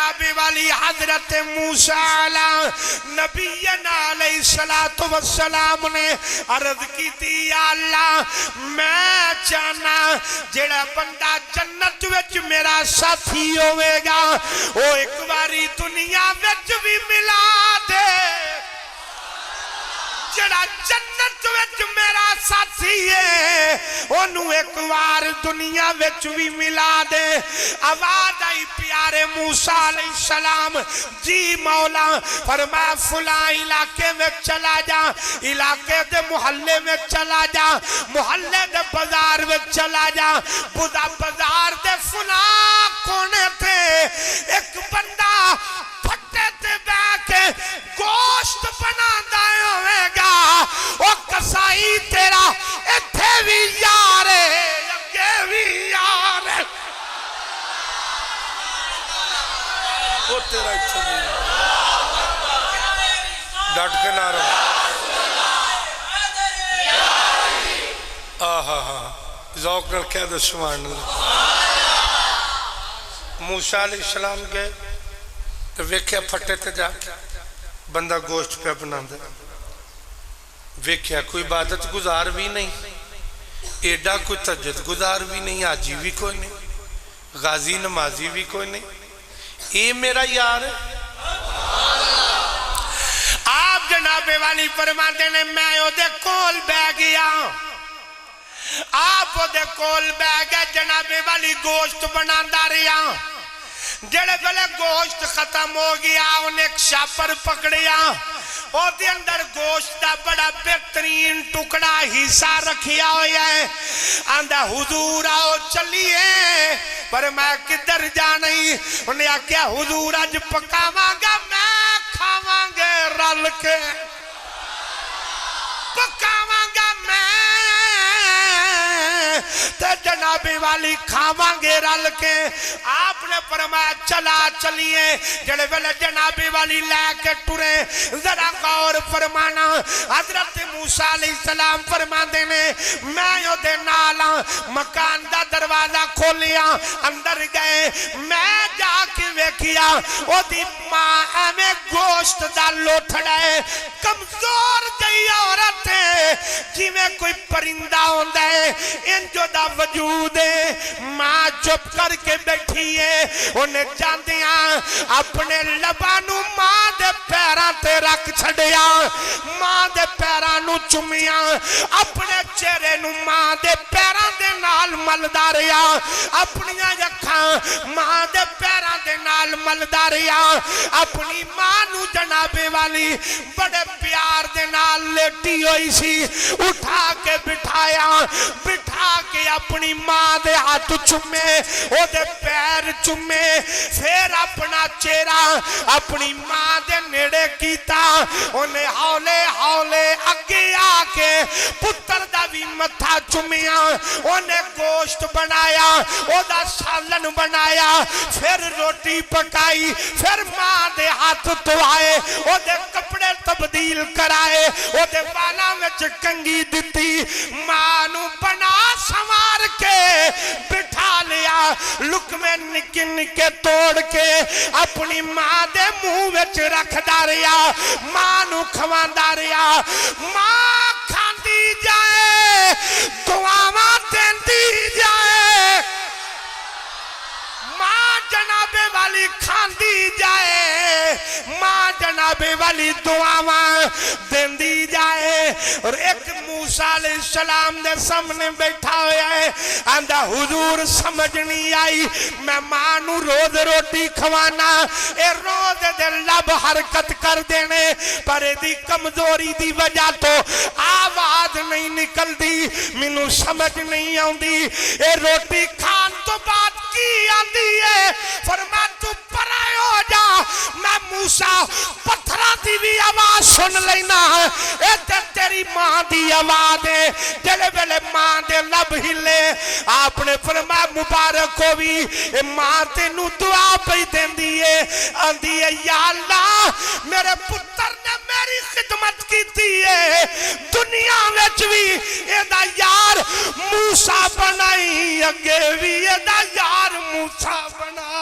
जनाबे वाली हजरत मूसा नबीना अलैहिस्सलातु वस्सलाम ने अर्ज की थी, अल्लाह मैं चाहना जेड़ा बंदा जन्नत विच मेरा साथी होवेगा वो एक बारी दुनिया विच भी मिला दे। जड़ा जन्नत विच मेरा साथी है ओनू एक बार दुनिया विच भी मिला दे। आवाज आई प्यारे मूसा अलैहिस्सलाम जी मौला फरमाया फुला इलाके में चला जा, इलाके दे मुहल्ले में चला जा, मुहल्ले दे बाजार में चला जा, बुदा बाजार दे फुला कोने थे एक बंदा फट्टे ते बैठे गोश्त बनांदा होवेगा। ओ कसाई तेरा इत्थे भी यार है अगे भी यार है, ओ तेरा इत्थे भी डट के ना रहो। आहा हा ज़ौक़ नाल कह दो सुभान अल्लाह। मूसा अलैहिस्सलाम गए तो वेख्या फट्टे ते जाके बंदा गोश्त पे बनांदा, वेख्या कोई इबादत गुजार भी नहीं, एडा कोई तहज्जुद गुजार भी नहीं, हाजी भी कोई नहीं, गाजी नमाजी भी कोई नहीं, ये मेरा यार। आप जनाबे वाली फरमाते ने मैं ओदे कोल बह गया, आप ओदे कोल बह गए, जनाबे वाली गोश्त बनांदा रहा। जेड़े वेले गोश्त खत्म हो गया उन्हें एक शापर पकड़िया, ओदे अंदर गोश्त का बड़ा बेहतरीन टुकड़ा हिस्सा रखिया होया है। आंदा हुजूर आओ चलिए, पर मैं किधर जाना ही। उन्हें आख्या हुजूर अज पकावांगा मैं खावांगे रल के, पकावांगा मैं ते जनाबे वाली खावांगे रल के। आपने फरमाया चला चलिए। जड़े वेले जनाबे वाली लैके टुरे, जरा गौर फरमाना हजरत मूसा अलैहिस्सलाम फरमाते ने मैं ओदे नाल मकान दा दरवाजा खोलिया, अंदर गए, मैं जाके वेखिया ओदी मां एवें गोश्त दा लोथड़ा है, कमजोर जई औरत है, जिवें कोई परिंदा होंदा है इंजो दा वजूद है। मां चुप करके बैठी है, उन्हें जांदियां अपने लबा नू मां दे पैरां ते रख छड़िया, मां दे पैरां नू चुमिया, अपने चेहरे नू मां दे पैरां दे नाल मलदा रहा, अपनियां अखां मां दे पैरां दे नाल मलदा रहा। अपनी मां नू जनाबे वाली बड़े प्यार दे नाल लेटी हुई सी, उठा के बिठाया, बिठा के अपनी मां दे हाथ चुमे, ओदे पैर चुमे, फिर अपना चेहरा अपनी मां दे नेड़े कीता। उन्हें हौले हौले अगे आके पुत्र दा भी मत्था चुमिया, उन्हें गोश्त बनाया, ओदा सालन बनाया, फिर रोटी पकाई, फिर मां दे हाथ धोआए, ओदे कपड़े तब्दील कराए, ओदे बालों में कंगी दिती, मां नू बना संवार के बिठा लिया, लुकमे निके निके तोड़ के अपनी मां दे मुंह विच रखदा रहा, मां नू खवांदा रहा। मां खांदी जाए, दुआवां देंदी जाए, मां जनाबे वाली खांदी जाए, मां जनाबे वाली दुआवां देंदी जाए। और एक मूसा अलैहिस्सलाम दे सामने बैठा होया है, आंदा हुजूर समझ नहीं आई, मैं मां नू रोज रोटी खवाना, ए रोज दे लब हरकत कर देने, पर एदी कमजोरी दी वजह तो आवाज नहीं निकलदी, मैनू समझ नहीं आउंदी ए रोटी खान तो बाद की आंदी है। फरमा तू परे हो जा, मैं मूसा पत्थरां दी भी आवाज सुन लेना, ए तेरी मां दी आवाज है। जेड़े वेले मां दे लब हिले, आपने फरमाया मुबारक होवी, ए मां तेनू दुआ पई देंदी है, आंदी है या अल्लाह मेरे पुत्र ने मेरी खिदमत कीती है, दुनिया विच भी एदा यार मूसा बनाई, अगे भी एदा यार मूसा बना।